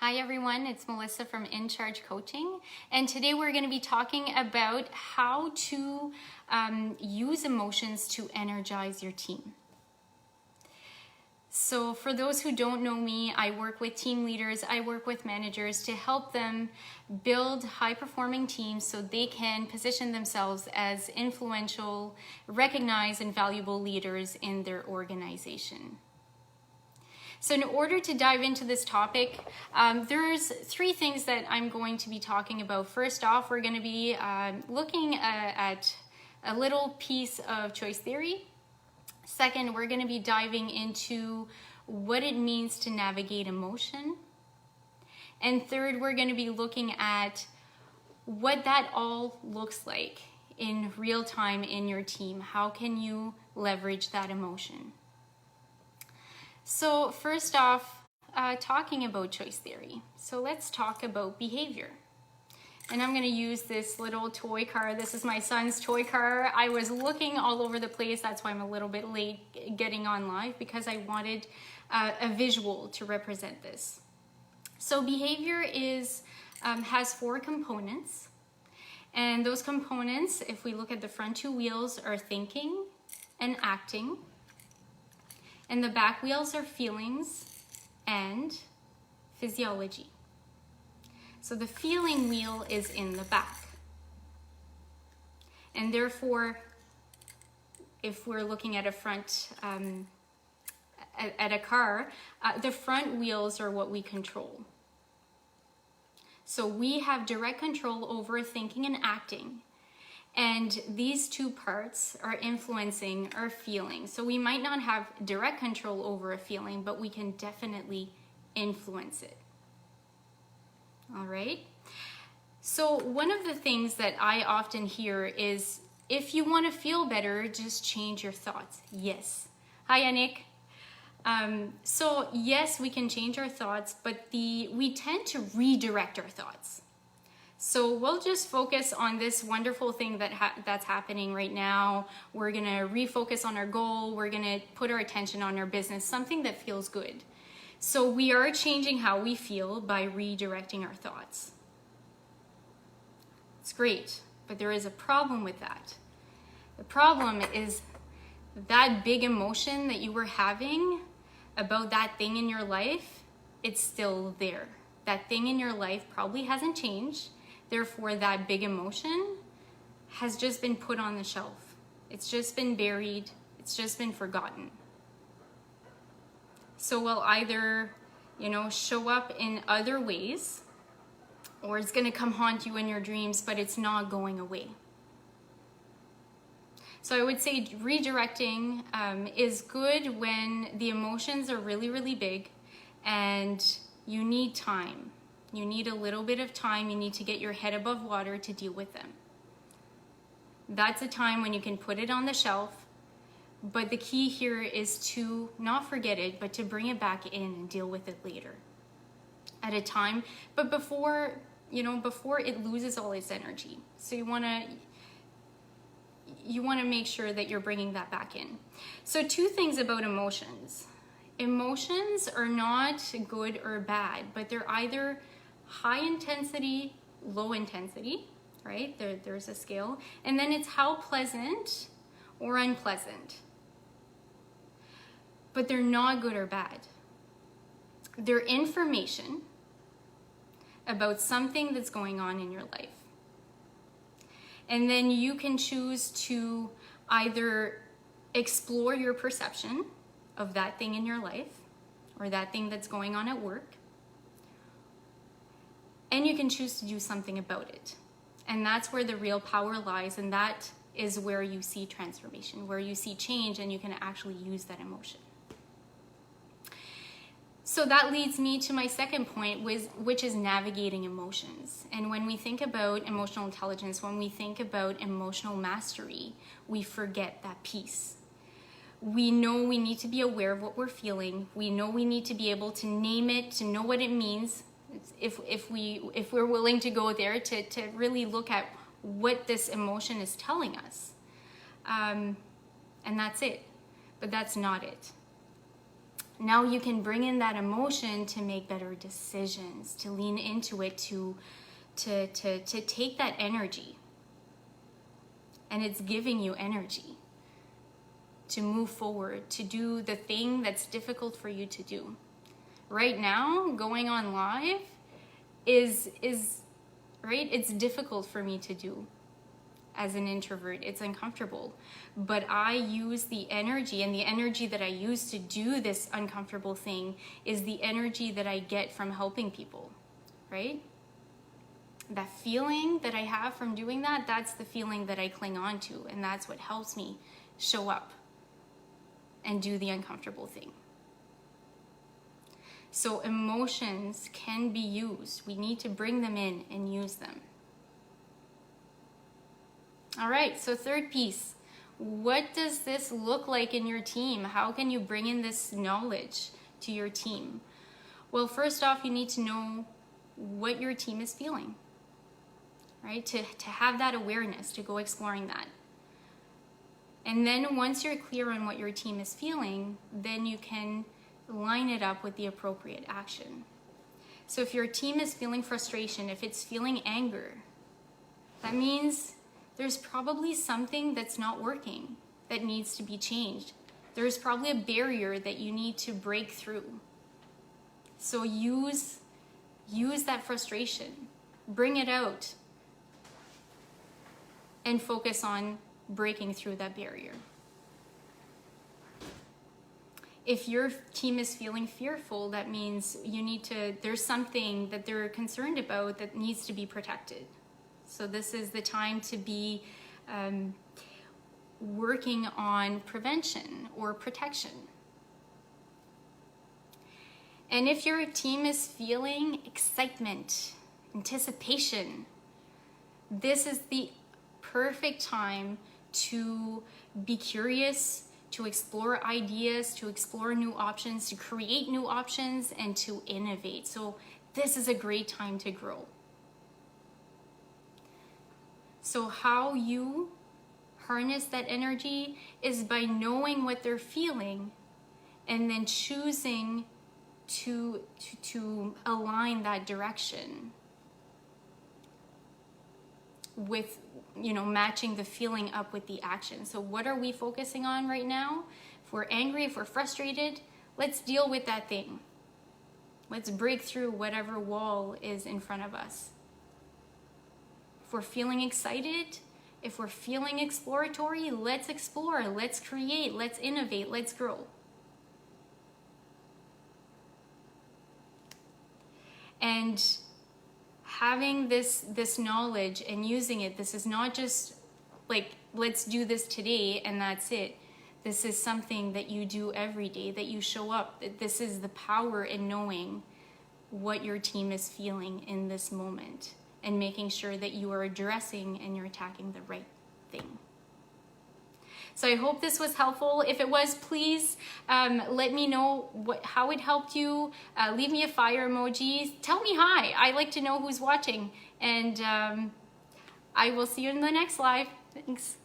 Hi everyone, it's Melissa from In Charge Coaching, and today we're going to be talking about how to use emotions to energize your team. So for those who don't know me, I work with team leaders, I work with managers to help them build high-performing teams so they can position themselves as influential, recognized, and valuable leaders in their organization. So in order to dive into this topic, there's three things that I'm going to be talking about. First off, we're going to be looking at a little piece of choice theory. Second, we're going to be diving into what it means to navigate emotion. And third, we're going to be looking at what that all looks like in real time in your team. How can you leverage that emotion? So first off, talking about choice theory. So let's talk about behavior. And I'm going to use this little toy car. This is my son's toy car. I was looking all over the place. That's why I'm a little bit late getting on live, because I wanted a visual to represent this. So behavior has four components. And those components, if we look at the front two wheels, are thinking and acting. And the back wheels are feelings and physiology. So the feeling wheel is in the back. And therefore, if we're looking at a front, at a car, the front wheels are what we control. So we have direct control over thinking and acting. And these two parts are influencing our feelings. So we might not have direct control over a feeling, but we can definitely influence it. All right? So one of the things that I often hear is, if you want to feel better, just change your thoughts. Yes. Hi, Anik. So yes, we can change our thoughts, but we tend to redirect our thoughts. So we'll just focus on this wonderful thing that's happening right now. We're going to refocus on our goal. We're going to put our attention on our business, something that feels good. So we are changing how we feel by redirecting our thoughts. It's great, but there is a problem with that. The problem is that big emotion that you were having about that thing in your life, it's still there. That thing in your life probably hasn't changed. Therefore, that big emotion has just been put on the shelf. It's just been buried. It's just been forgotten. So we'll either, show up in other ways, or it's going to come haunt you in your dreams, but it's not going away. So I would say redirecting is good when the emotions are really, really big and you need time. You need a little bit of time. You need to get your head above water to deal with them. That's a time when you can put it on the shelf. But the key here is to not forget it, but to bring it back in and deal with it later at a time. But before it loses all its energy. So you want to make sure that you're bringing that back in. So two things about emotions. Emotions are not good or bad, but they're either high intensity, low intensity, right? There's a scale. And then it's how pleasant or unpleasant. But they're not good or bad. They're information about something that's going on in your life. And then you can choose to either explore your perception of that thing in your life or that thing that's going on at work. And you can choose to do something about it. And that's where the real power lies, and that is where you see transformation, where you see change, and you can actually use that emotion. So that leads me to my second point, which is navigating emotions. And when we think about emotional intelligence, when we think about emotional mastery, we forget that piece. We know we need to be aware of what we're feeling. We know we need to be able to name it, to know what it means. If we're willing to go there to really look at what this emotion is telling us. And that's it. But that's not it. Now you can bring in that emotion to make better decisions, to lean into it, to take that energy. And it's giving you energy to move forward, to do the thing that's difficult for you to do. Right now, going on live is right? It's difficult for me to do as an introvert. It's uncomfortable. But I use the energy, and the energy that I use to do this uncomfortable thing is the energy that I get from helping people, right? That feeling that I have from doing that, that's the feeling that I cling on to, and that's what helps me show up and do the uncomfortable thing. So emotions can be used. We need to bring them in and use them. All right, so third piece. What does this look like in your team? How can you bring in this knowledge to your team? Well, first off, you need to know what your team is feeling, right? To have that awareness, to go exploring that. And then once you're clear on what your team is feeling, then you can line it up with the appropriate action. So if your team is feeling frustration, if it's feeling anger, that means there's probably something that's not working, that needs to be changed. There's probably a barrier that you need to break through. So use that frustration, bring it out, and focus on breaking through that barrier. If your team is feeling fearful, that means there's something that they're concerned about that needs to be protected. So this is the time to be working on prevention or protection. And if your team is feeling excitement, anticipation, this is the perfect time to be curious, to explore ideas, to explore new options, to create new options, and to innovate. So this is a great time to grow. So how you harness that energy is by knowing what they're feeling and then choosing to align that direction with, matching the feeling up with the action. So what are we focusing on right now? If we're angry, if we're frustrated, let's deal with that thing. Let's break through whatever wall is in front of us. If we're feeling excited, if we're feeling exploratory, let's explore, let's create, let's innovate, let's grow. And having this knowledge and using it, this is not just like, let's do this today and that's it. This is something that you do every day, that you show up. This is the power in knowing what your team is feeling in this moment and making sure that you are addressing and you're attacking the right thing. So I hope this was helpful. If it was, please let me know how it helped you. Leave me a fire emoji. Tell me hi. I like to know who's watching. And I will see you in the next live. Thanks.